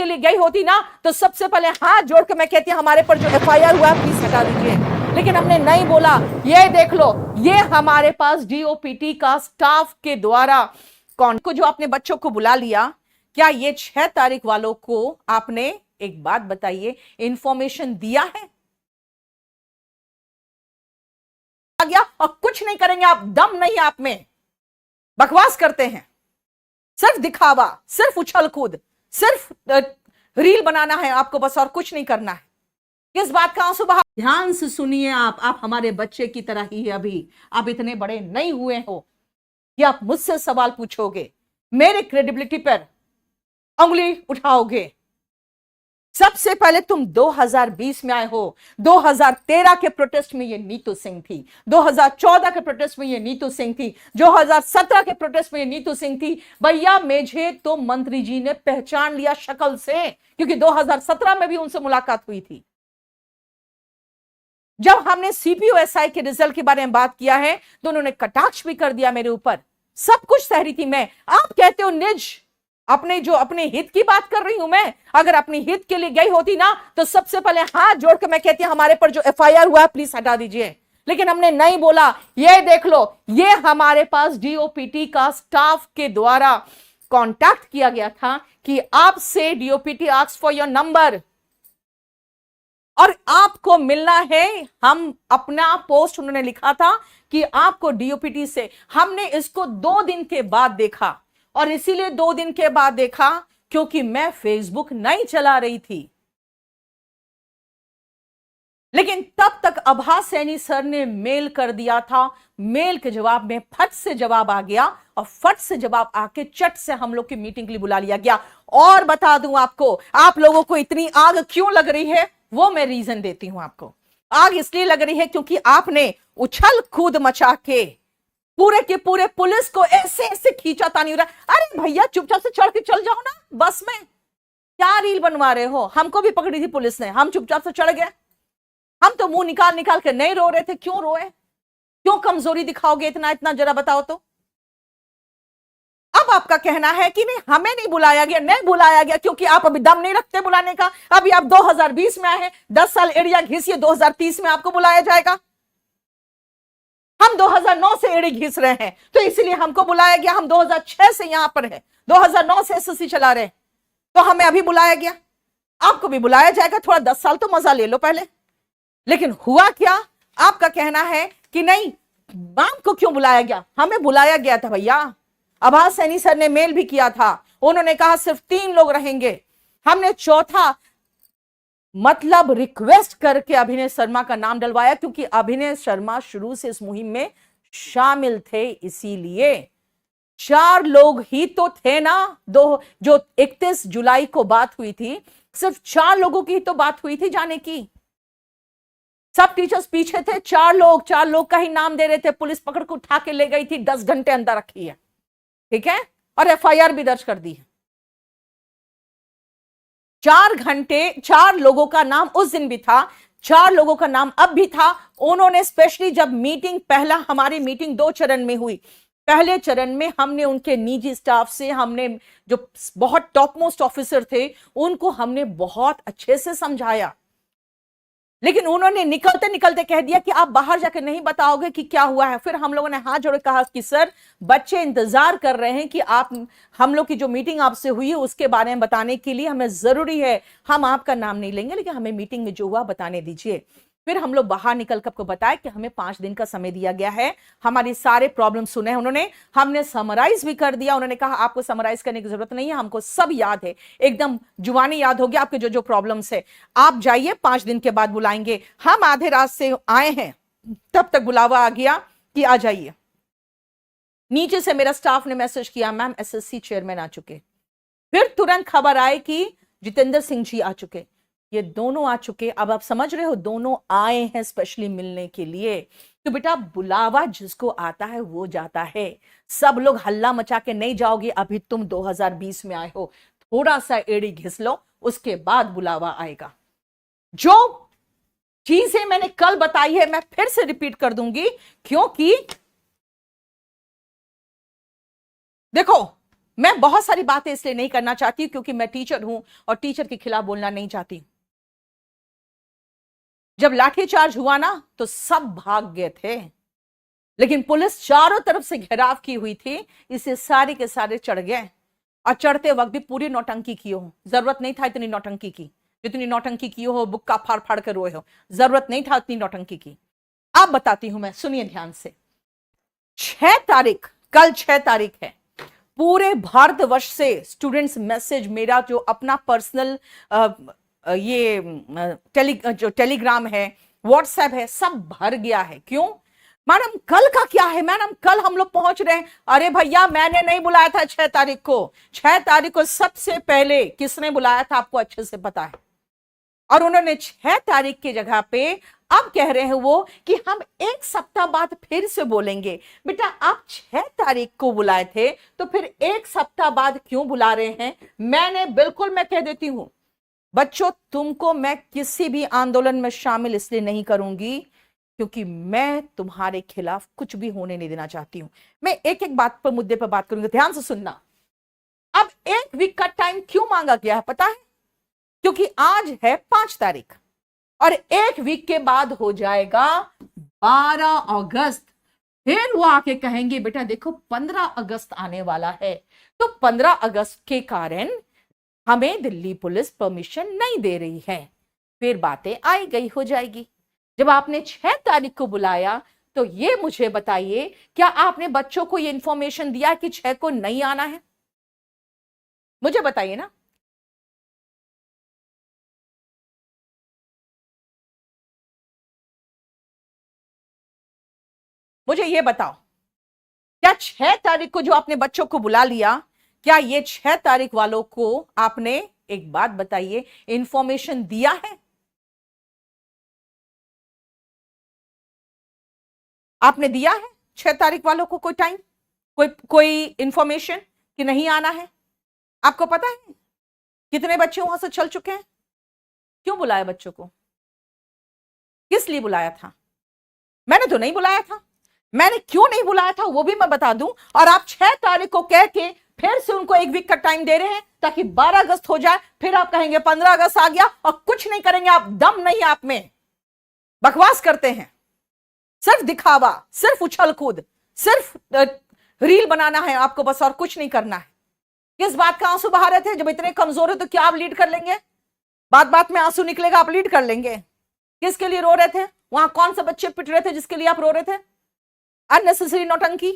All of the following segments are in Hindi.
के लिए गई होती ना तो सबसे पहले हाथ जोड़ के मैं कहती हमारे पर जो एफआईआर हुआ प्लीज हटा दीजिए, लेकिन हमने नहीं बोला। ये देख लो, ये हमारे पास डीओपीटी का स्टाफ के द्वारा कौन को जो आपने बच्चों को बुला लिया, क्या ये 6 तारीख वालों को आपने एक बात बताइए इंफॉर्मेशन दिया है? आ गया और कुछ नहीं करेंगे आप, दम नहीं आप में, बकवास करते हैं, सिर्फ दिखावा, सिर्फ उछल कूद, सिर्फ रील बनाना है आपको बस, और कुछ नहीं करना है। किस बात का आंसू बहा? ध्यान से सुनिए, आप हमारे बच्चे की तरह ही है अभी, आप इतने बड़े नहीं हुए हो कि आप मुझसे सवाल पूछोगे, मेरे क्रेडिबिलिटी पर उंगली उठाओगे। सबसे पहले तुम 2020 में आए हो, 2013 के प्रोटेस्ट में ये नीतू सिंह थी, 2014 के प्रोटेस्ट में ये नीतू सिंह थी, 2017 के प्रोटेस्ट में ये नीतू सिंह थी। भैया मुझे तो मंत्री जी ने पहचान लिया शक्ल से, क्योंकि 2017 में भी उनसे मुलाकात हुई थी। जब हमने सीपीओएसआई के रिजल्ट के बारे में बात किया है तो उन्होंने कटाक्ष भी कर दिया मेरे ऊपर, सब कुछ सह रही थी मैं। आप कहते हो निज अपने हित की बात कर रही हूं मैं, अगर अपने हित के लिए गई होती ना तो सबसे पहले हाथ जोड़ के मैं कहती हमारे पर जो एफआईआर हुआ प्लीज हटा दीजिए, लेकिन हमने नहीं बोला। ये देख लो, ये हमारे पास डीओपीटी का स्टाफ के द्वारा कांटेक्ट किया गया था कि आपसे DOPT asked for your number और आपको मिलना है। हम अपना पोस्ट उन्होंने लिखा था कि आपको डीओपीटी से, हमने इसको 2 दिन के बाद देखा, और इसीलिए 2 दिन के बाद देखा क्योंकि मैं फेसबुक नहीं चला रही थी। लेकिन तब तक अभा सैनी सर ने मेल कर दिया था, मेल के जवाब में फट से जवाब आ गया, और फट से जवाब आके चट से हम लोग की मीटिंग के लिए बुला लिया गया। और बता दूं आपको, आप लोगों को इतनी आग क्यों लग रही है वो मैं रीजन देती हूं आपको। आग इसलिए लग रही है क्योंकि आपने उछल कूद मचा के पूरे के पूरे पुलिस को ऐसे ऐसे खींचा तानी हो रहा। अरे भैया चुपचाप से चढ़ के चल जाओ ना बस में, क्या रील बनवा रहे हो? हमको भी पकड़ी थी पुलिस ने, हम चुपचाप से चढ़ गए, हम तो मुंह निकाल निकाल के नहीं रो रहे थे। क्यों रोए? क्यों कमजोरी दिखाओगे इतना इतना, जरा बताओ तो। अब आपका कहना है कि नहीं हमें नहीं बुलाया गया, नहीं बुलाया गया क्योंकि आप अभी दम नहीं रखते बुलाने का। अभी आप 2020 में आए हैं, 10 साल एड़िया घिसिए, 2030 में आपको बुलाया जाएगा। हम 2009 से एड़ी घिस रहे हैं तो इसलिए हमको बुलाया गया। हम 2006 से यहां पर है, 2009 से एसएससी चला रहे हैं, तो हमें अभी बुलाया गया। आपको भी बुलाया जाएगा, थोड़ा 10 साल तो मजा ले लो पहले। लेकिन हुआ क्या? आपका कहना है कि नहीं मैम को क्यों बुलाया गया? हमें बुलाया गया था भैया। अभा सैनी सर ने मेल भी किया था, उन्होंने कहा सिर्फ 3 लोग रहेंगे। हमने चौथा मतलब रिक्वेस्ट करके अभिनय शर्मा का नाम डलवाया, क्योंकि अभिनय शर्मा शुरू से इस मुहिम में शामिल थे, इसीलिए 4 लोग ही तो थे ना। जो 31 जुलाई को बात हुई थी, सिर्फ 4 लोगों की तो बात हुई थी जाने की। सब टीचर्स पीछे थे, 4 लोग का ही नाम दे रहे थे। पुलिस पकड़ को उठा के ले गई थी, 10 घंटे अंदर रखी है, ठीक है, और एफआईआर भी दर्ज कर दी है। 4 घंटे 4 लोगों का नाम उस दिन भी था, 4 लोगों का नाम अब भी था। उन्होंने स्पेशली जब मीटिंग, पहला हमारी मीटिंग 2 चरण में हुई। पहले चरण में हमने उनके निजी स्टाफ से, हमने जो बहुत टॉप मोस्ट ऑफिसर थे उनको हमने बहुत अच्छे से समझाया, लेकिन उन्होंने निकलते निकलते कह दिया कि आप बाहर जाकर नहीं बताओगे कि क्या हुआ है। फिर हम लोगों ने हाथ जोड़े कहा कि सर बच्चे इंतजार कर रहे हैं कि आप, हम लोग की जो मीटिंग आपसे हुई है उसके बारे में बताने के लिए हमें जरूरी है, हम आपका नाम नहीं लेंगे लेकिन हमें मीटिंग में जो हुआ बताने दीजिए। फिर हम लोग बाहर निकल कर आपको बताया कि हमें 5 दिन का समय दिया गया है। हमारी सारे प्रॉब्लम सुने उन्होंने, हमने समराइज भी कर दिया। उन्होंने कहा आपको समराइज करने की जरूरत नहीं है, हमको सब याद है, एकदम जुबानी याद हो गया आपके जो जो प्रॉब्लम्स है। आप जाइए, 5 दिन के बाद बुलाएंगे। हम आधे रात से आए हैं, तब तक बुलावा आ गया कि आ जाइए। नीचे से मेरा स्टाफ ने मैसेज किया मैम एसएससी चेयरमैन आ चुके। फिर तुरंत खबर आई कि जितेंद्र सिंह जी आ चुके। ये दोनों आ चुके। अब आप समझ रहे हो, दोनों आए हैं स्पेशली मिलने के लिए। तो बेटा बुलावा जिसको आता है वो जाता है। सब लोग हल्ला मचा के नहीं जाओगे। अभी तुम 2020 में आए हो, थोड़ा सा एड़ी घिस लो, उसके बाद बुलावा आएगा। जो चीजें मैंने कल बताई है मैं फिर से रिपीट कर दूंगी, क्योंकि देखो मैं बहुत सारी बातें इसलिए नहीं करना चाहती क्योंकि मैं टीचर हूं और टीचर के खिलाफ बोलना नहीं चाहती। जब लाठीचार्ज हुआ ना तो सब भाग गए थे, लेकिन पुलिस चारों तरफ से घेराव की हुई थी, इसे सारे के सारे चढ़ गए। और चढ़ते वक्त भी पूरी नौटंकी की हो, जरूरत नहीं था इतनी नौटंकी की, जितनी नौटंकी की हो, बुक्का फाड़ फाड़ कर रोए हो, जरूरत नहीं था इतनी नौटंकी की। अब बताती हूं मैं, सुनिए ध्यान से। 6 तारीख, कल 6 तारीख है, पूरे भारतवर्ष से स्टूडेंट्स मैसेज, मेरा जो अपना पर्सनल ये जो टेलीग्राम है, व्हाट्सएप है, सब भर गया है। क्यों मैडम, कल का क्या है मैडम, कल हम लोग पहुंच रहे हैं। अरे भैया, मैंने नहीं बुलाया था 6 तारीख को। 6 तारीख को सबसे पहले किसने बुलाया था आपको अच्छे से पता है। और उन्होंने 6 तारीख की जगह पे अब कह रहे हैं वो कि हम 1 सप्ताह बाद फिर से बोलेंगे। बेटा, आप 6 तारीख को बुलाए थे तो फिर 1 सप्ताह बाद क्यों बुला रहे हैं? मैं कह देती हूं बच्चों, तुमको मैं किसी भी आंदोलन में शामिल इसलिए नहीं करूंगी क्योंकि मैं तुम्हारे खिलाफ कुछ भी होने नहीं देना चाहती हूं। मैं एक एक बात पर, मुद्दे पर बात करूंगी, ध्यान से सुनना। अब 1 वीक का टाइम क्यों मांगा गया है पता है? क्योंकि आज है 5 तारीख और 1 वीक के बाद हो जाएगा 12 अगस्त। फिर वो आके कहेंगे बेटा देखो 15 अगस्त आने वाला है, तो 15 अगस्त के कारण हमें दिल्ली पुलिस परमिशन नहीं दे रही है। फिर बातें आई गई हो जाएगी। जब आपने 6 तारीख को बुलाया तो ये मुझे बताइए, क्या आपने बच्चों को ये इंफॉर्मेशन दिया कि 6 को नहीं आना है? मुझे बताइए ना। मुझे ये बताओ, क्या 6 तारीख को जो आपने बच्चों को बुला लिया, क्या ये 6 तारीख वालों को आपने, एक बात बताइए, इंफॉर्मेशन दिया है? आपने दिया है 6 तारीख वालों को कोई टाइम, कोई इंफॉर्मेशन कि नहीं आना है? आपको पता है कितने बच्चे वहां से चल चुके हैं? क्यों बुलाया बच्चों को? किस लिए बुलाया था? मैंने तो नहीं बुलाया था। मैंने क्यों नहीं बुलाया था वो भी मैं बता दूं। और आप 6 तारीख को कह के फिर से उनको 1 वीक का टाइम दे रहे हैं ताकि 12 अगस्त हो जाए। फिर आप कहेंगे 15 अगस्त आ गया और कुछ नहीं करेंगे। आप, दम नहीं आप में, बकवास करते हैं, सिर्फ दिखावा, सिर्फ उछल कूद, सिर्फ रील बनाना है आपको बस, और कुछ नहीं करना है। किस बात का आंसू बहा रहे थे? जब इतने कमजोर है तो क्या आप लीड कर लेंगे? बात बात में आंसू निकलेगा, आप लीड कर लेंगे। किसके लिए रो रहे थे? वहां कौन से बच्चे पिट रहे थे जिसके लिए आप रो रहे थे? अननेसेसरी नौटंकी।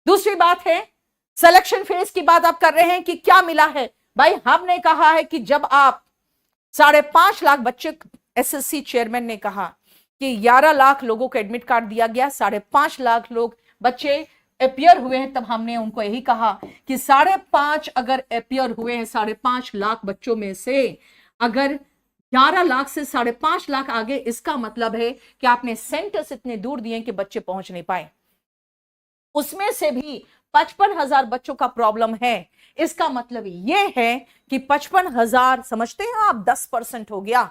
दूसरी बात है, सिलेक्शन फेज की बात आप कर रहे हैं कि क्या मिला है। भाई, हमने कहा है कि जब आप 5.5 लाख बच्चे, एसएससी चेयरमैन ने कहा कि 11 लाख लोगों को एडमिट कार्ड दिया गया, 5.5 लाख लोग बच्चे अपियर हुए हैं, तब हमने उनको यही कहा कि 5.5 अगर अपियर हुए हैं 5.5 लाख बच्चों में से, अगर 11 लाख से 5.5 लाख आगे, इसका मतलब है कि आपने सेंटर्स इतने दूर दिए कि बच्चे पहुंच नहीं पाए। उसमें से भी 55,000 बच्चों का प्रॉब्लम है। इसका मतलब यह है कि 55,000, समझते हैं आप, 10% हो गया।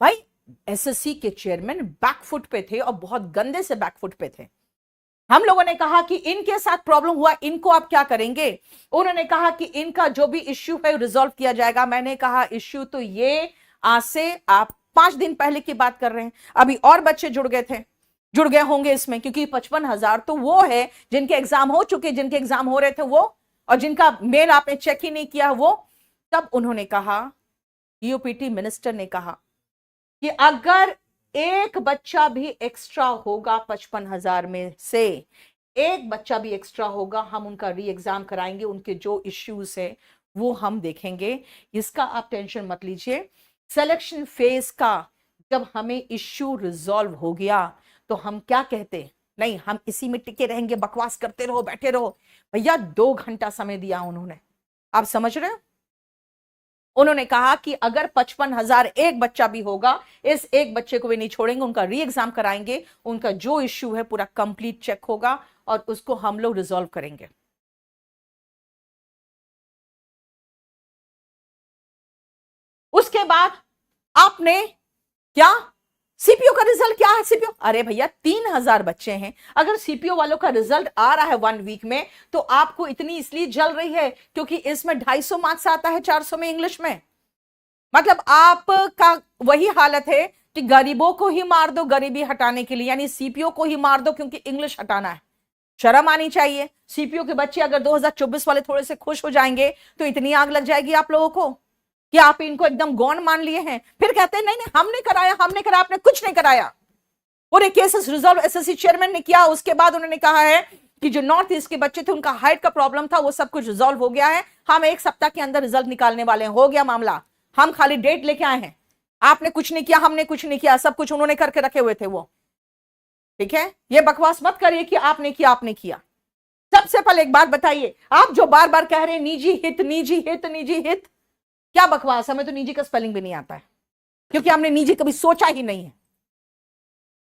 भाई, एसएससी के चेयरमैन बैकफुट पे थे और बहुत गंदे से बैकफुट पे थे। हम लोगों ने कहा कि इनके साथ प्रॉब्लम हुआ, इनको आप क्या करेंगे? उन्होंने कहा कि इनका जो भी इश्यू है रिजॉल्व किया जाएगा। मैंने कहा इश्यू तो ये आज से आप 5 दिन पहले की बात कर रहे हैं, अभी और बच्चे जुड़ गए होंगे इसमें, क्योंकि 55,000 तो वो है जिनके एग्जाम हो चुके, जिनके एग्जाम हो रहे थे वो, और जिनका मेल आपने चेक ही नहीं किया वो। तब उन्होंने कहा, यूपीटी मिनिस्टर ने कहा कि अगर एक बच्चा भी एक्स्ट्रा होगा 55,000 में से, एक बच्चा भी एक्स्ट्रा होगा, हम उनका री एग्जाम कराएंगे, उनके जो इश्यूज है वो हम देखेंगे। इसका आप टेंशन मत लीजिए। सिलेक्शन फेज का जब हमें इश्यू रिजॉल्व हो गया तो हम क्या कहते, नहीं हम इसी में टिके रहेंगे, बकवास करते रहो, बैठे रहो। भैया 2 घंटा समय दिया उन्होंने, आप समझ रहे हो? उन्होंने कहा कि अगर 55,000 एक बच्चा भी होगा, इस एक बच्चे को भी नहीं छोड़ेंगे, उनका री एग्जाम कराएंगे, उनका जो इश्यू है पूरा कंप्लीट चेक होगा और उसको हम लोग रिजॉल्व करेंगे। उसके बाद आपने क्या सीपीओ का रिजल्ट क्या है? सीपीओ, अरे भैया 3,000 बच्चे हैं, अगर सीपीओ वालों का रिजल्ट आ रहा है 1 वीक में, तो आपको इतनी इसलिए जल रही है क्योंकि इसमें 250 मार्क्स आता है 400 में इंग्लिश में। मतलब आपका वही हालत है कि गरीबों को ही मार दो गरीबी हटाने के लिए, यानी सीपीओ को ही मार दो क्योंकि इंग्लिश हटाना है। शर्म आनी चाहिए। सीपीओ के बच्चे अगर 2024 वाले थोड़े से खुश हो जाएंगे तो इतनी आग लग जाएगी आप लोगों को कि आप इनको एकदम गौण मान लिए हैं। फिर कहते हैं नहीं नहीं हमने कराया, हमने कराया, आपने कुछ नहीं कराया। पूरे केसेस रिजॉल्व एसएससी चेयरमैन ने किया, उसके बाद उन्होंने कहा है कि जो नॉर्थ ईस्ट के बच्चे थे उनका हाइट का प्रॉब्लम था, वो सब कुछ रिजॉल्व हो गया है, हम 1 सप्ताह के अंदर रिजल्ट निकालने वाले हैं, हो गया मामला, हम खाली डेट लेके आए हैं। आपने कुछ नहीं किया, हमने कुछ नहीं किया, सब कुछ उन्होंने करके रखे हुए थे वो। ठीक है, ये बकवास मत करिए कि आपने किया, आपने किया। सबसे पहले एक बात बताइए, आप जो बार बार कह रहे हैं निजी हित निजी हित निजी हित, क्या बकवास? हमें तो निजी का स्पेलिंग भी नहीं आता है क्योंकि हमने निजी कभी सोचा ही नहीं है।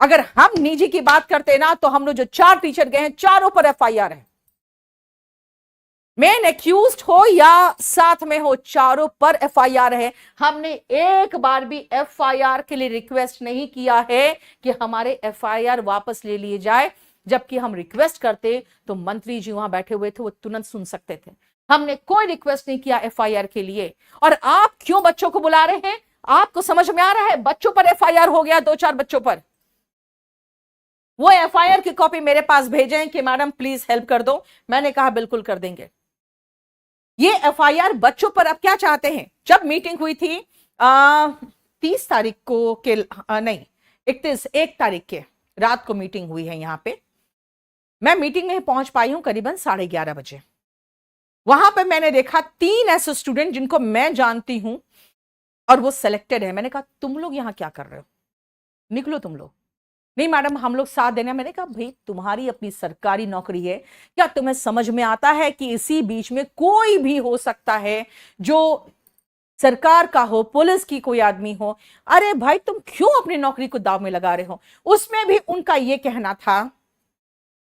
अगर हम निजी की बात करते ना तो हम लोग जो 4 टीचर गए हैं, चारों पर एफआईआर है। मेन एक्यूज्ड हो या साथ में हो, चारों पर एफआईआर है। हमने एक बार भी एफआईआर के लिए रिक्वेस्ट नहीं किया है कि हमारे एफआईआर वापस ले लिए जाए, जबकि हम रिक्वेस्ट करते तो मंत्री जी वहां बैठे हुए थे, वो तुरंत सुन सकते थे। हमने कोई रिक्वेस्ट नहीं किया एफआईआर के लिए। और आप क्यों बच्चों को बुला रहे हैं? आपको समझ में आ रहा है बच्चों पर एफआईआर हो गया, 2-4 बच्चों पर। वो एफआईआर की कॉपी मेरे पास भेजें कि मैडम प्लीज हेल्प कर दो। मैंने कहा बिल्कुल कर देंगे। ये एफआईआर बच्चों पर अब क्या चाहते हैं? जब मीटिंग हुई थी 30 तारीख को के नहीं 1 तारीख के रात को मीटिंग हुई है यहां पे। मैं मीटिंग में पहुंच पाई हूं करीबन 11:30 बजे। वहां पे मैंने देखा 3 ऐसे स्टूडेंट जिनको मैं जानती हूं और वो सिलेक्टेड है। मैंने कहा तुम लोग यहां क्या कर रहे हो, निकलो तुम लोग। नहीं मैडम हम लोग साथ देने। मैंने कहा भाई तुम्हारी अपनी सरकारी नौकरी है, क्या तुम्हें समझ में आता है कि इसी बीच में कोई भी हो सकता है जो सरकार का हो, पुलिस की कोई आदमी हो। अरे भाई तुम क्यों अपनी नौकरी को दाव में लगा रहे हो? उसमें भी उनका यह कहना था,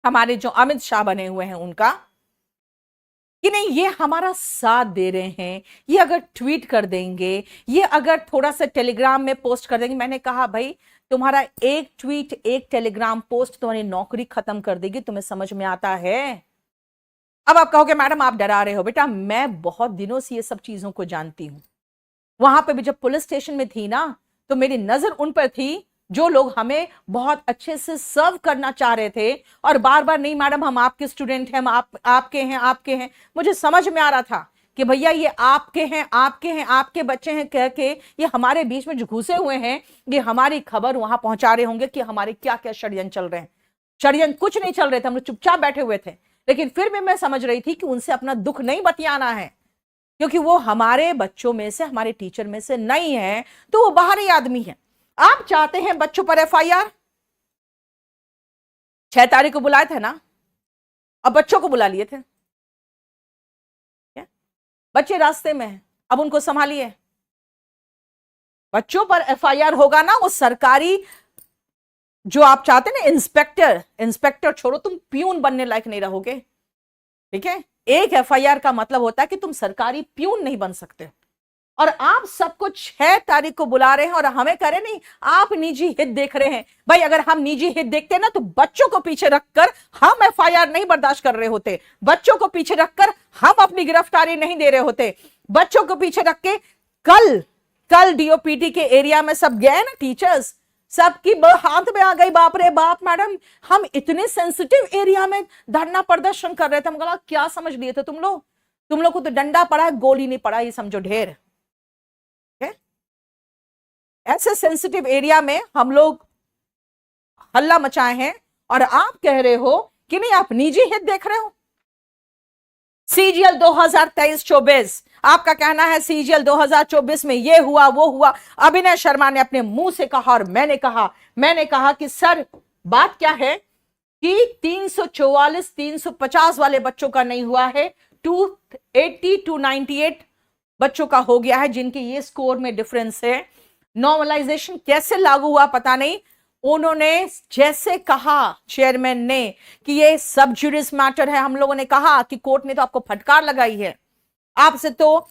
हमारे जो अमित शाह बने हुए हैं उनका, कि नहीं ये हमारा साथ दे रहे हैं, ये अगर ट्वीट कर देंगे, ये अगर थोड़ा सा टेलीग्राम में पोस्ट कर देंगे। मैंने कहा भाई तुम्हारा एक ट्वीट, एक टेलीग्राम पोस्ट तुम्हारी नौकरी खत्म कर देगी, तुम्हें समझ में आता है? अब आप कहोगे मैडम आप डरा रहे हो। बेटा मैं बहुत दिनों से ये सब चीजों को जानती हूं। वहां पे भी जब पुलिस स्टेशन में थी ना, तो मेरी नजर उन पर थी जो लोग हमें बहुत अच्छे से सर्व करना चाह रहे थे और बार बार नहीं मैडम हम आपके स्टूडेंट हैं, हम आपके हैं, आपके हैं। मुझे समझ में आ रहा था कि भैया ये आपके हैं, आपके हैं, आपके बच्चे हैं कह के ये हमारे बीच में जो घुसे हुए हैं, ये हमारी खबर वहां पहुंचा रहे होंगे कि हमारे क्या क्या षड्यंत्र चल रहे हैं। षड्यंत्र कुछ नहीं चल रहे थे, हम लोग चुपचाप बैठे हुए थे। लेकिन फिर भी मैं समझ रही थी कि उनसे अपना दुख नहीं बतियाना है, क्योंकि वो हमारे बच्चों में से, हमारे टीचर में से नहीं है, तो वो बाहरी आदमी है। आप चाहते हैं बच्चों पर एफआईआर? 6 तारीख को बुलाए थे ना, अब बच्चों को बुला लिए थे। बच्चे रास्ते में हैं, अब उनको संभालिए। बच्चों पर एफआईआर होगा ना, वो सरकारी जो आप चाहते हैं ना इंस्पेक्टर छोड़ो, तुम प्यून बनने लायक नहीं रहोगे। ठीक है, एक एफआईआर का मतलब होता है कि तुम सरकारी प्यून नहीं बन सकते। और आप सबको 6 तारीख को बुला रहे हैं और हमें कह रहे नहीं आप निजी हित देख रहे हैं। भाई अगर हम निजी हित देखते ना तो बच्चों को पीछे रखकर हम एफआईआर नहीं बर्दाश्त कर रहे होते, बच्चों को पीछे रखकर हम अपनी गिरफ्तारी नहीं दे रहे होते। बच्चों को पीछे रख के कल डीओपीटी के एरिया में सब गए ना टीचर्स, सबकी हाथ में आ गई, बाप रे बाप मैडम हम इतने सेंसिटिव एरिया में धरना प्रदर्शन कर रहे थे। हम कहा क्या समझ लिए थे तुम लोग को तो डंडा पड़ा है, गोली नहीं पड़ा, ये समझो ढेर। ऐसे सेंसिटिव एरिया में हम लोग हल्ला मचाए हैं और आप कह रहे हो कि नहीं आप निजी हित देख रहे हो। सीजीएल 2023-24 आपका कहना है सीजीएल 2024 में ये हुआ वो हुआ। अभिनय शर्मा ने अपने मुंह से कहा और मैंने कहा कि सर बात क्या है कि 344 350 वाले बच्चों का नहीं हुआ है, 280 298 बच्चों का हो गया है जिनके ये स्कोर में डिफरेंस है। नॉर्मलाइजेशन कैसे लागू हुआ पता नहीं। उन्होंने जैसे कहा चेयरमैन ने कि ये सब जुडिस मैटर है, हम लोगों ने कहा कि कोर्ट ने तो आपको फटकार लगाई है, आपसे तो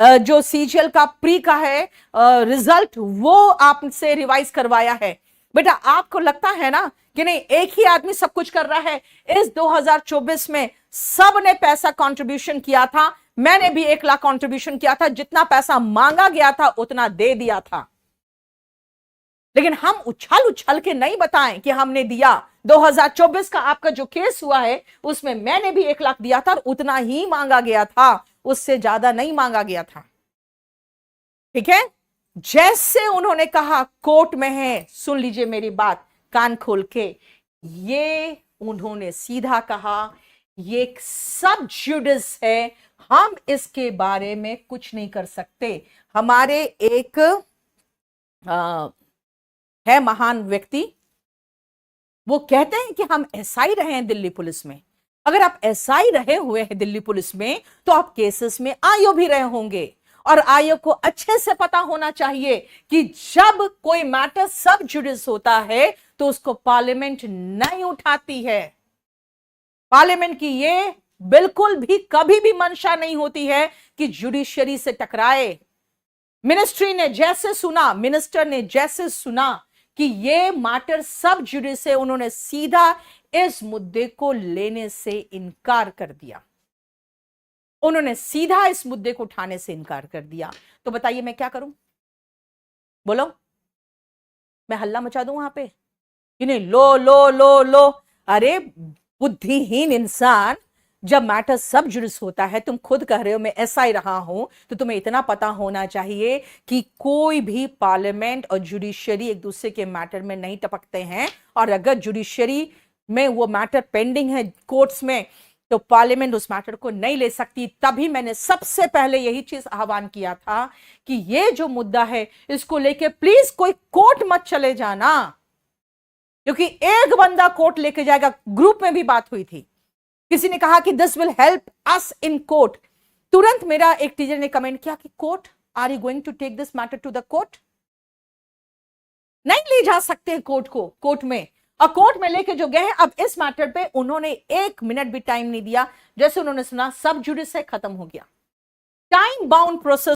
जो सीजीएल का प्री का है रिजल्ट वो आपसे रिवाइज करवाया है, बेटा आपको लगता है ना कि नहीं एक ही आदमी सब कुछ कर रहा है? इस 2024 में सब ने पैसा कंट्रीब्यूशन किया था, मैंने भी 1 लाख कंट्रीब्यूशन किया था, जितना पैसा मांगा गया था उतना दे दिया था। लेकिन हम उछल उछल के नहीं बताएं कि हमने दिया। 2024 का आपका जो केस हुआ है उसमें मैंने भी 1 लाख दिया था और उतना ही मांगा गया था, उससे ज्यादा नहीं मांगा गया था। ठीक है, जैसे उन्होंने कहा कोर्ट में है, सुन लीजिए मेरी बात कान खोल के, ये उन्होंने सीधा कहा ये सब जुडिस है, हम इसके बारे में कुछ नहीं कर सकते। हमारे एक है महान व्यक्ति, वो कहते हैं कि हम एसआई रहे हैं दिल्ली पुलिस में। अगर आप एसआई रहे हुए हैं दिल्ली पुलिस में तो आप केसेस में आईओ भी रहे होंगे, और आईओ को अच्छे से पता होना चाहिए कि जब कोई मैटर सब जुडिस होता है तो उसको पार्लियामेंट नहीं उठाती है। पार्लियामेंट की ये बिल्कुल भी कभी भी मंशा नहीं होती है कि जुडिशरी से टकराए। मिनिस्ट्री ने जैसे सुना, मिनिस्टर ने जैसे सुना कि ये मैटर सब जुडिस है, उन्होंने सीधा इस मुद्दे को लेने से इनकार कर दिया। उन्होंने सीधा इस मुद्दे को उठाने से इनकार कर दिया। तो बताइए मैं क्या करूं? बोलो, मैं हल्ला मचा दूं वहां पे कि नहीं? लो लो लो लो, अरे बुद्धिहीन इंसान, जब मैटर सब जुडिस होता है, तुम खुद कह रहे हो मैं एसआई रहा हूं, तो तुम्हें इतना पता होना चाहिए कि कोई भी पार्लियामेंट और जुडिशरी एक दूसरे के मैटर में नहीं टपकते हैं, और अगर जुडिशरी में वो मैटर पेंडिंग है कोर्ट्स में तो पार्लियामेंट उस मैटर को नहीं ले सकती। तभी मैंने सबसे पहले यही चीज आह्वान किया था कि ये जो मुद्दा है इसको लेके प्लीज कोई कोर्ट मत चले जाना, क्योंकि एक बंदा कोर्ट लेके जाएगा। ग्रुप में भी बात हुई थी, किसी ने कहा कि this will help us in court. तुरंत मेरा एक टीचर ने कमेंट किया कि court, are you going to take this matter to the court? नहीं ले जा सकते कोर्ट को, कोर्ट में, और कोर्ट में लेके जो गए अब इस मैटर पे उन्होंने 1 मिनट भी टाइम नहीं दिया। जैसे उन्होंने सुना सब जुडिस से खत्म हो गया, टाइम बाउंड प्रोसेस